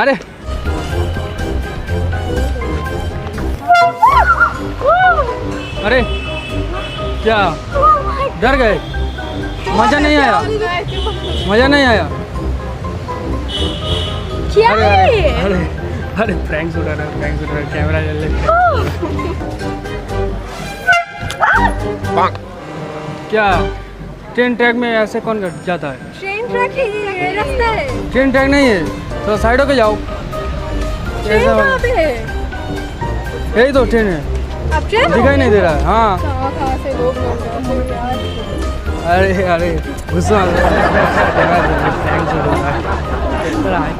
अरे अरे क्या डर गए? मजा नहीं आया? मजा नहीं आया? क्या अरे है ये? अरे अरे प्रैंक्स उड़ा रहा है, प्रैंक्स उड़ा रहा है, कैमरा चल रहा है। क्या ट्रेन ट्रैक में ऐसे कौन कर जाता है? ट्रेन ट्रैक है ये रास्ता है। ट्रेन ट्रैक नहीं है तो साइड होके जाओ। ट्रेन ऐसा कहाँ पे है? यही तो ट्रेन है, अब ट्रेन दिखाई नहीं दे रहा है। हाँ कहाँ से लोग यार। अरे अरे गुस्सा आ रहा है।